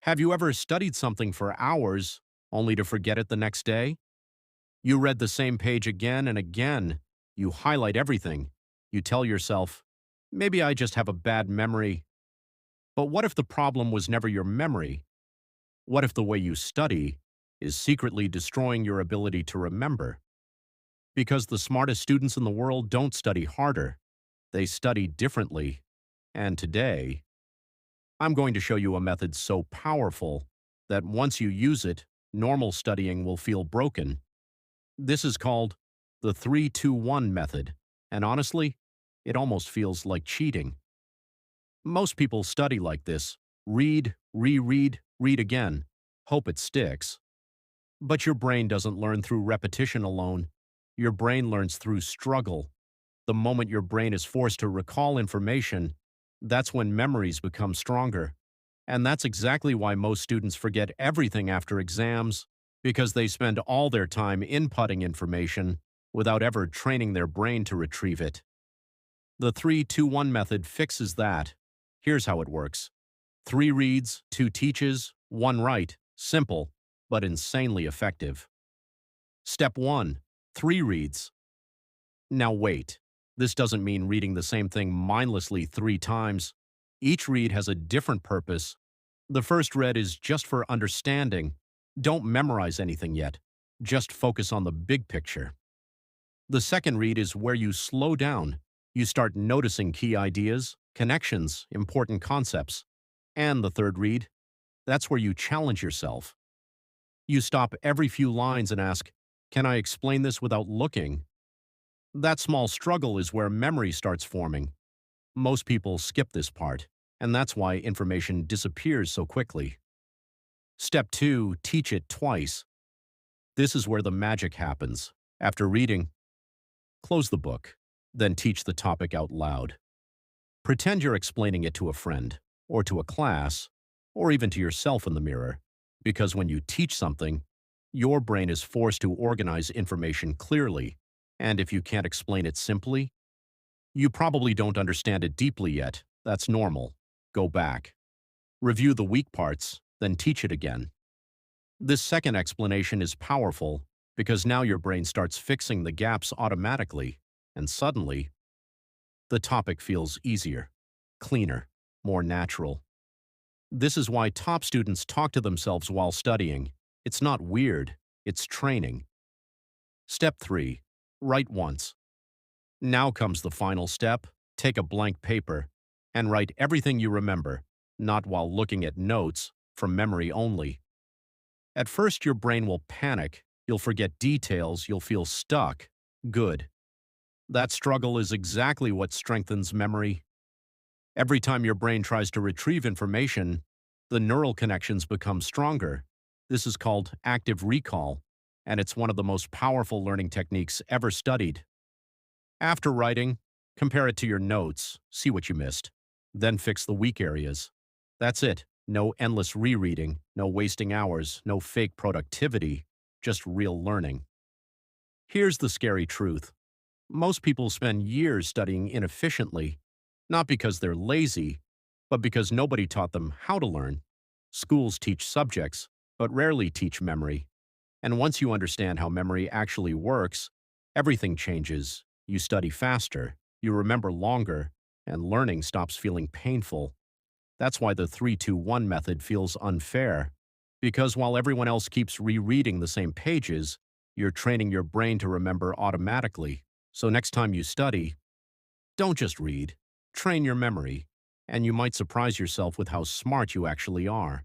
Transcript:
Have you ever studied something for hours only to forget it the next day? You read the same page again and again. You highlight everything. You tell yourself, maybe I just have a bad memory. But what if the problem was never your memory? What if the way you study is secretly destroying your ability to remember? Because the smartest students in the world don't study harder. They study differently. And today, I'm going to show you a method so powerful that once you use it, normal studying will feel broken. This is called the 3-2-1 method, and honestly, it almost feels like cheating. Most people study like this: read, reread, read again, hope it sticks. But your brain doesn't learn through repetition alone. Your brain learns through struggle. The moment your brain is forced to recall information, that's when memories become stronger. And that's exactly why most students forget everything after exams, because they spend all their time inputting information without ever training their brain to retrieve it. The 3-2-1 method fixes that. Here's how it works: 3 reads, 2 teaches, 1 write. Simple, but insanely effective. Step 1. 3 reads. Now wait. This doesn't mean reading the same thing mindlessly 3 times. Each read has a different purpose. The first read is just for understanding. Don't memorize anything yet. Just focus on the big picture. The second read is where you slow down. You start noticing key ideas, connections, important concepts. And the third read, that's where you challenge yourself. You stop every few lines and ask, can I explain this without looking? That small struggle is where memory starts forming. Most people skip this part, and that's why information disappears so quickly. Step 2, teach it twice. This is where the magic happens. After reading, close the book, then teach the topic out loud. Pretend you're explaining it to a friend, or to a class, or even to yourself in the mirror, because when you teach something, your brain is forced to organize information clearly, and if you can't explain it simply, you probably don't understand it deeply yet. That's normal. Go back. Review the weak parts, then teach it again. This second explanation is powerful because now your brain starts fixing the gaps automatically, and suddenly, the topic feels easier, cleaner, more natural. This is why top students talk to themselves while studying. It's not weird, it's training. Step 3. Write once. Now comes the final step. Take a blank paper and write everything you remember, not while looking at notes, from memory only. At first, your brain will panic. You'll forget details. You'll feel stuck. Good. That struggle is exactly what strengthens memory. Every time your brain tries to retrieve information, the neural connections become stronger. This is called active recall, and it's one of the most powerful learning techniques ever studied. After writing, compare it to your notes, see what you missed, then fix the weak areas. That's it. No endless rereading, no wasting hours, no fake productivity, just real learning. Here's the scary truth. Most people spend years studying inefficiently, not because they're lazy, but because nobody taught them how to learn. Schools teach subjects, but rarely teach memory. And once you understand how memory actually works, everything changes. You study faster, you remember longer, and learning stops feeling painful. That's why the 3-2-1 method feels unfair. Because while everyone else keeps rereading the same pages, you're training your brain to remember automatically. So next time you study, don't just read, train your memory, and you might surprise yourself with how smart you actually are.